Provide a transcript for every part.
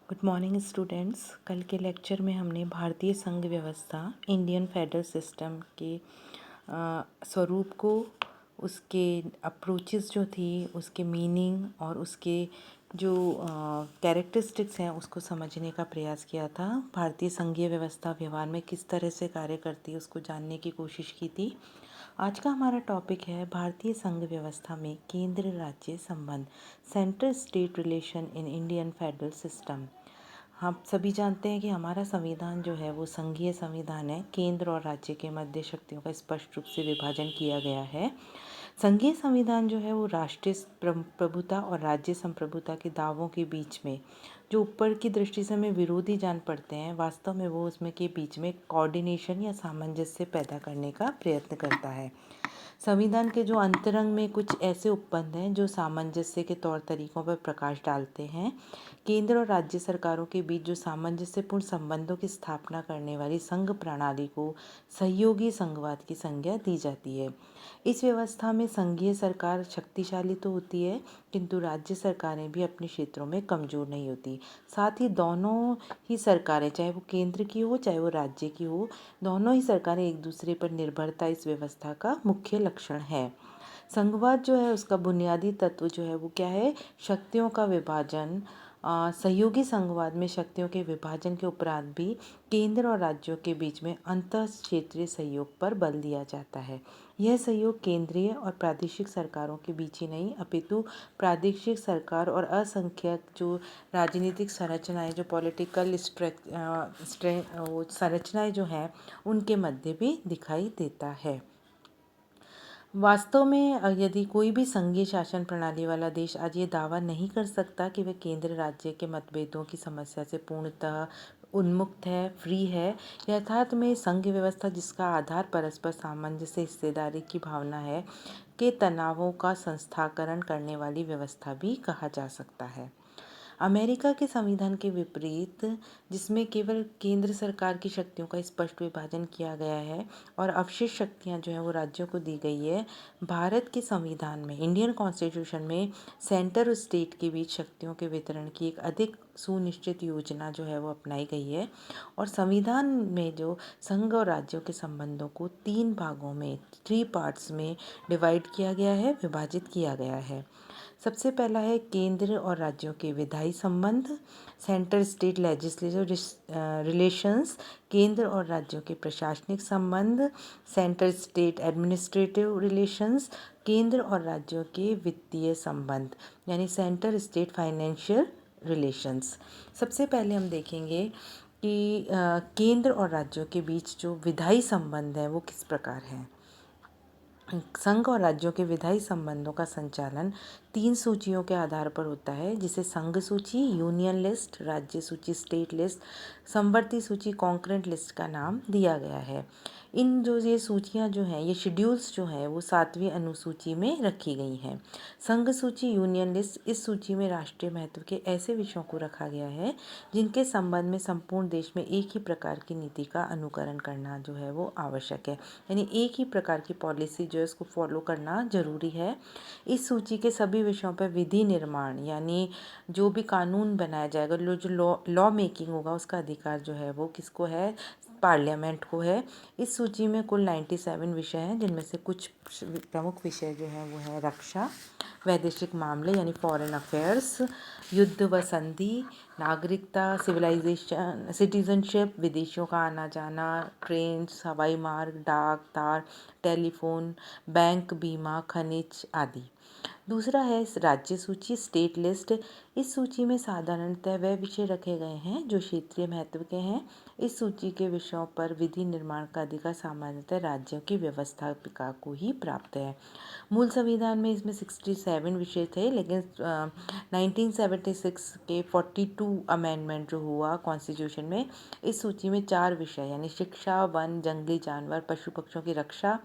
Good morning students. कल के lecture में हमने भारतीय संघ व्यवस्था इंडियन फेडरल सिस्टम के स्वरूप को, उसके अप्रोचेस जो थी, उसके मीनिंग और उसके जो कैरेक्टरिस्टिक्स हैं उसको समझने का प्रयास किया था। भारतीय संघीय व्यवस्था व्यवहार में किस तरह से कार्य करती है उसको जानने की कोशिश की थी। आज का हमारा टॉपिक है भारतीय संघ व्यवस्था में केंद्र राज्य संबंध, central state relation in Indian federal system. हम सभी जानते हैं कि हमारा संविधान जो है वो संघीय संविधान है। केंद्र और राज्य के मध्य शक्तियों का स्पष्ट रूप से विभाजन किया गया है। संघीय संविधान जो है वो राष्ट्रीय प्रभुता और राज्य संप्रभुता के दावों के बीच में, जो ऊपर की दृष्टि से हमें विरोधी जान पड़ते हैं, वास्तव में वो उसमें के बीच में कोऑर्डिनेशन या सामंजस्य पैदा करने का प्रयत्न करता है। संविधान के जो अंतरंग में कुछ ऐसे उपबंध हैं जो सामंजस्य के तौर तरीकों पर प्रकाश डालते हैं। केंद्र और राज्य सरकारों के बीच जो सामंजस्यपूर्ण संबंधों की स्थापना करने वाली संघ प्रणाली को सहयोगी संघवाद की संज्ञा दी जाती है। इस व्यवस्था में संघीय सरकार शक्तिशाली तो होती है, किंतु राज्य सरकारें भी अपने क्षेत्रों में कमजोर नहीं होती। साथ ही दोनों ही सरकारें, चाहे वो केंद्र की हो चाहे वो राज्य की हो, दोनों ही सरकारें एक दूसरे पर निर्भरता इस व्यवस्था का मुख्य लक्षण है। संघवाद जो है उसका बुनियादी तत्व जो है वो क्या है? शक्तियों का विभाजन। सहयोगी संघवाद में शक्तियों के विभाजन के उपरांत भी केंद्र और राज्यों के बीच में अंतः क्षेत्रीय सहयोग पर बल दिया जाता है। यह सहयोग केंद्रीय और प्रादेशिक सरकारों के बीच ही नहीं, अपितु प्रादेशिक सरकार और असंख्यक जो राजनीतिक संरचनाएं, जो पॉलिटिकल संरचनाएं जो हैं उनके मध्य भी दिखाई देता है। वास्तव में यदि कोई भी संघीय शासन प्रणाली वाला देश आज ये दावा नहीं कर सकता कि वह केंद्र राज्य के मतभेदों की समस्या से पूर्णतः उन्मुक्त है, फ्री है। यथार्थ में संघ व्यवस्था, जिसका आधार परस्पर सामंजस्य, हिस्सेदारी की भावना है, के तनावों का संस्थाकरण करने वाली व्यवस्था भी कहा जा सकता है। अमेरिका के संविधान के विपरीत, जिसमें केवल केंद्र सरकार की शक्तियों का स्पष्ट विभाजन किया गया है और अवशिष्ट शक्तियां जो है वो राज्यों को दी गई है, भारत के संविधान में, इंडियन कॉन्स्टिट्यूशन में सेंटर और स्टेट के बीच शक्तियों के वितरण की एक अधिक सुनिश्चित योजना जो है वो अपनाई गई है। और संविधान में जो संघ और राज्यों के संबंधों को 3 भागों में, 3 पार्ट्स में डिवाइड किया गया है, विभाजित किया गया है। सबसे पहला है केंद्र और राज्यों के विधायी संबंध, सेंटर स्टेट लेजिस्लेटिव रिलेशंस। केंद्र और राज्यों के प्रशासनिक संबंध, सेंटर स्टेट एडमिनिस्ट्रेटिव रिलेशंस। केंद्र और राज्यों के वित्तीय संबंध, यानी सेंटर स्टेट फाइनेंशियल रिलेशंस। सबसे पहले हम देखेंगे कि केंद्र और राज्यों के बीच जो विधायी संबंध है वो किस प्रकार है। संघ और राज्यों के विधायी संबंधों का संचालन 3 सूचियों के आधार पर होता है, जिसे संघ सूची, यूनियन लिस्ट, राज्य सूची, स्टेट लिस्ट, समवर्ती सूची, कॉन्करेंट लिस्ट का नाम दिया गया है। इन जो ये सूचियां जो हैं, ये शेड्यूल्स जो हैं वो 7वीं अनुसूची में रखी गई हैं। संघ सूची, यूनियन लिस्ट, इस सूची में राष्ट्रीय महत्व के ऐसे विषयों को रखा गया है जिनके संबंध में संपूर्ण देश में एक ही प्रकार की नीति का अनुकरण करना जो है वो आवश्यक है, यानी एक ही प्रकार की पॉलिसी जो है उसको फॉलो करना जरूरी है। इस सूची के सभी विषयों पर विधि निर्माण, यानी जो भी कानून बनाया जाएगा, जो लॉ मेकिंग होगा, उसका अधिकार जो है वो किसको है? पार्लियामेंट को है। इस सूची में कुल 97 विषय हैं, जिनमें से कुछ प्रमुख विषय जो हैं वो है रक्षा, वैदेशिक मामले यानी फॉरेन अफेयर्स, युद्ध व संधि, नागरिकता, सिविलाइजेशन, सिटीजनशिप, विदेशियों का आना जाना, ट्रेन, हवाई मार्ग, डाक, तार, टेलीफोन, बैंक, बीमा, खनिज आदि। दूसरा है राज्य सूची, स्टेट लिस्ट। इस सूची में साधारणतः वह विषय रखे गए हैं जो क्षेत्रीय महत्व के हैं। इस सूची के विषयों पर विधि निर्माण का अधिकार सामान्यतः राज्यों की व्यवस्थापिका को ही प्राप्त है। मूल संविधान में इसमें 67 विषय थे, लेकिन 1976 के 42 अमेंडमेंट जो हुआ कॉन्स्टिट्यूशन में, इस सूची में 4 विषय यानी शिक्षा, वन, जंगली जानवर, पशु पक्षियों की रक्षा,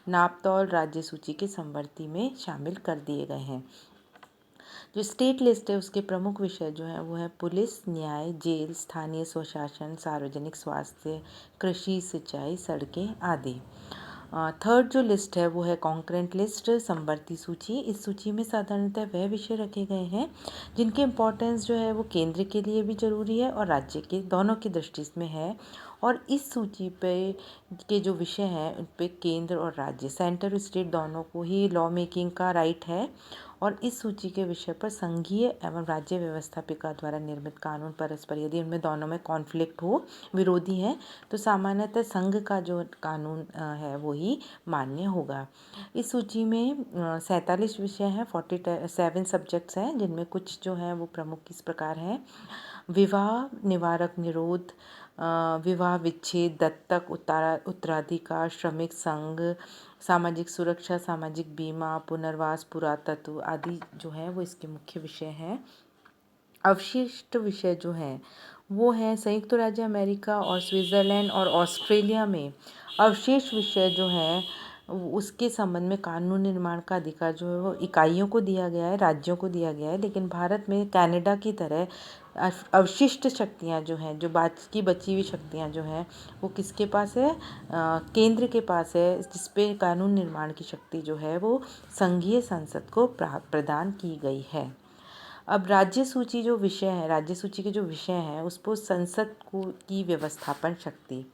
नापतौल राज्य सूची के समवर्ती में शामिल कर दिए गए हैं। जो स्टेट लिस्ट है उसके प्रमुख विषय जो हैं वो है पुलिस, न्याय, जेल, स्थानीय स्वशासन, सार्वजनिक स्वास्थ्य, कृषि, सिंचाई, सड़कें आदि। थर्ड जो लिस्ट है वो है कॉन्करेंट लिस्ट, समवर्ती सूची। इस सूची में साधारणतः वह विषय रखे गए हैं जिनके इम्पोर्टेंस जो है वो केंद्र के लिए भी ज़रूरी है और राज्य के दोनों की दृष्टि में है। और इस सूची पे के जो विषय हैं उन पे केंद्र और राज्य, सेंटर और स्टेट दोनों को ही लॉ मेकिंग का राइट है। और इस सूची के विषय पर संघीय एवं राज्य व्यवस्थापिका द्वारा निर्मित कानून परस्पर यदि उनमें दोनों में कॉन्फ्लिक्ट हो, विरोधी है, तो सामान्यतः संघ का जो कानून है वो ही मान्य होगा। इस सूची में 47 विषय हैं, 47 सब्जेक्ट्स हैं, जिनमें कुछ जो हैं वो प्रमुख इस प्रकार हैं: विवाह निवारक निरोध, विवाह विच्छेद, दत्तक, उत्तराधिकार, श्रमिक संघ, सामाजिक सुरक्षा, सामाजिक बीमा, पुनर्वास, पुरातत्व आदि जो है वो इसके मुख्य विषय हैं। अवशिष्ट विषय जो हैं वो हैं संयुक्त राज्य अमेरिका और स्विट्ज़रलैंड और ऑस्ट्रेलिया में अवशेष विषय जो हैं उसके संबंध में कानून निर्माण का अधिकार जो है वो इकाइयों को दिया गया है, राज्यों को दिया गया है। लेकिन भारत में कनाडा की तरह अवशिष्ट शक्तियाँ जो हैं, जो बाकी बची हुई शक्तियाँ जो हैं वो किसके पास है? केंद्र के पास है, जिसपे कानून निर्माण की शक्ति जो है वो संघीय संसद को प्रदान की गई है। अब राज्य सूची जो विषय है, राज्य सूची के जो विषय हैं उस पर संसद को की व्यवस्थापन शक्ति,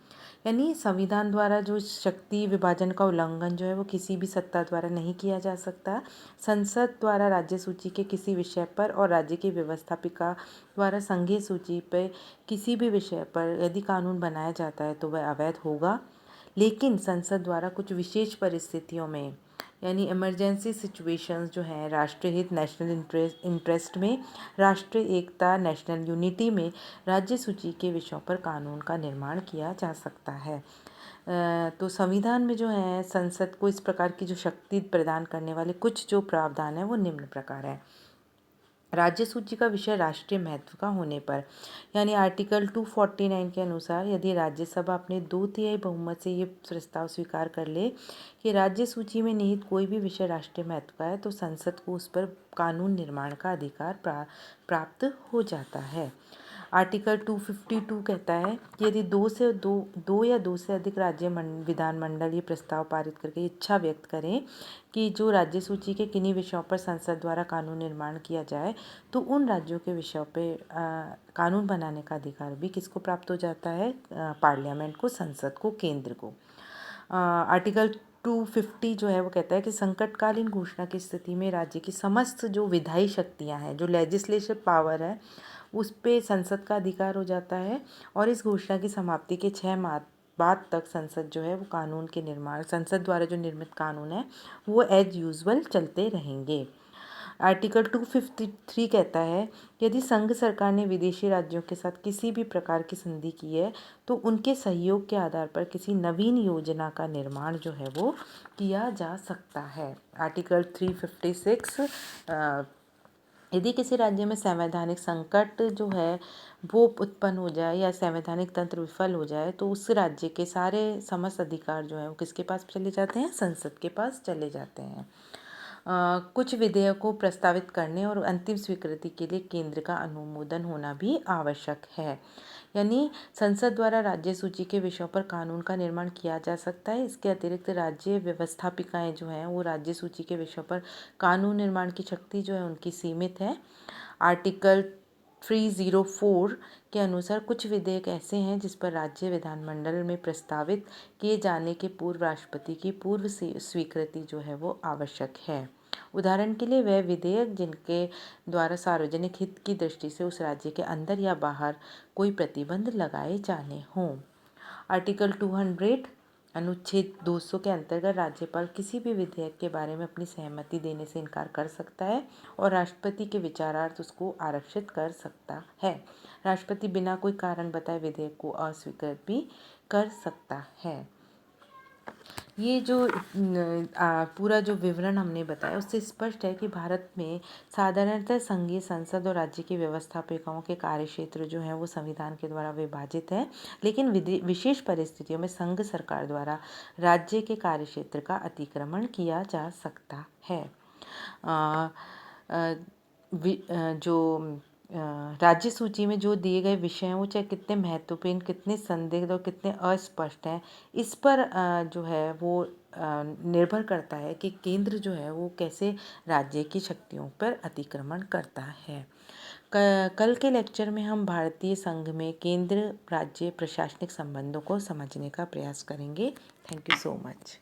यानी संविधान द्वारा जो शक्ति विभाजन का उल्लंघन जो है वो किसी भी सत्ता द्वारा नहीं किया जा सकता। संसद द्वारा राज्य सूची के किसी विषय पर और राज्य की व्यवस्थापिका द्वारा संघीय सूची पर किसी भी विषय पर यदि कानून बनाया जाता है तो वह अवैध होगा। लेकिन संसद द्वारा कुछ विशेष परिस्थितियों में, यानी इमरजेंसी सिचुएशंस जो हैं, राष्ट्रीय हित, नेशनल इंटरेस्ट में, राष्ट्रीय एकता, नेशनल यूनिटी में राज्य सूची के विषयों पर कानून का निर्माण किया जा सकता है। तो संविधान में जो है संसद को इस प्रकार की जो शक्ति प्रदान करने वाले कुछ जो प्रावधान है वो निम्न प्रकार है। राज्य सूची का विषय राष्ट्रीय महत्व का होने पर, यानी आर्टिकल 249 के अनुसार यदि राज्यसभा अपने 2/3 बहुमत से ये प्रस्ताव स्वीकार कर ले कि राज्य सूची में निहित कोई भी विषय राष्ट्रीय महत्व का है तो संसद को उस पर कानून निर्माण का अधिकार प्राप्त हो जाता है। आर्टिकल 252 कहता है कि यदि दो या दो से अधिक राज्य विधानमंडल ये प्रस्ताव पारित करके इच्छा व्यक्त करें कि जो राज्य सूची के किन्हीं विषयों पर संसद द्वारा कानून निर्माण किया जाए तो उन राज्यों के विषयों पे कानून बनाने का अधिकार भी किसको प्राप्त हो जाता है? पार्लियामेंट को, संसद को, केंद्र को। आर्टिकल 250 जो है वो कहता है कि संकटकालीन घोषणा की स्थिति में राज्य की समस्त जो विधायी शक्तियां हैं, जो लेजिस्लेटिव पावर है, उस पे संसद का अधिकार हो जाता है और इस घोषणा की समाप्ति के 6 माह बाद तक संसद जो है वो कानून के निर्माण, संसद द्वारा जो निर्मित कानून है वो एज यूजुअल चलते रहेंगे। आर्टिकल 253 कहता है यदि संघ सरकार ने विदेशी राज्यों के साथ किसी भी प्रकार की संधि की है तो उनके सहयोग के आधार पर किसी नवीन योजना का निर्माण जो है वो किया जा सकता है। आर्टिकल 356 यदि किसी राज्य में संवैधानिक संकट जो है वो उत्पन्न हो जाए या संवैधानिक तंत्र विफल हो जाए तो उस राज्य के सारे समस्त अधिकार जो है वो किसके पास चले जाते हैं? संसद के पास चले जाते हैं। कुछ विधेयकों को प्रस्तावित करने और अंतिम स्वीकृति के लिए केंद्र का अनुमोदन होना भी आवश्यक है। यानी संसद द्वारा राज्य सूची के विषयों पर कानून का निर्माण किया जा सकता है। इसके अतिरिक्त राज्य व्यवस्थापिकाएं जो हैं वो राज्य सूची के विषयों पर कानून निर्माण की शक्ति जो है उनकी सीमित है। आर्टिकल 304 के अनुसार कुछ विधेयक ऐसे हैं जिस पर राज्य विधानमंडल में प्रस्तावित किए जाने के पूर्व राष्ट्रपति की पूर्व स्वीकृति जो है वो आवश्यक है। उदाहरण के लिए वह विधेयक जिनके द्वारा सार्वजनिक हित की दृष्टि से उस राज्य के अंदर या बाहर कोई प्रतिबंध लगाए जाने हों। आर्टिकल 200 अनुच्छेद 200 के अंतर्गत राज्यपाल किसी भी विधेयक के बारे में अपनी सहमति देने से इनकार कर सकता है और राष्ट्रपति के विचारार्थ उसको आरक्षित कर सकता है। राष्ट्रपति बिना कोई कारण बताए विधेयक को अस्वीकृत भी कर सकता है। ये जो पूरा जो विवरण हमने बताया उससे स्पष्ट है कि भारत में साधारणतः संघीय संसद और राज्य की व्यवस्थापिकाओं के कार्यक्षेत्र जो है वो संविधान के द्वारा विभाजित है, लेकिन विशेष परिस्थितियों में संघ सरकार द्वारा राज्य के कार्यक्षेत्र का अतिक्रमण किया जा सकता है। जो राज्य सूची में जो दिए गए विषय हैं वो चाहे कितने महत्वपूर्ण, कितने संदिग्ध और कितने अस्पष्ट हैं, इस पर जो है वो निर्भर करता है कि केंद्र जो है वो कैसे राज्य की शक्तियों पर अतिक्रमण करता है। कल के लेक्चर में हम भारतीय संघ में केंद्र राज्य प्रशासनिक संबंधों को समझने का प्रयास करेंगे। Thank you so much.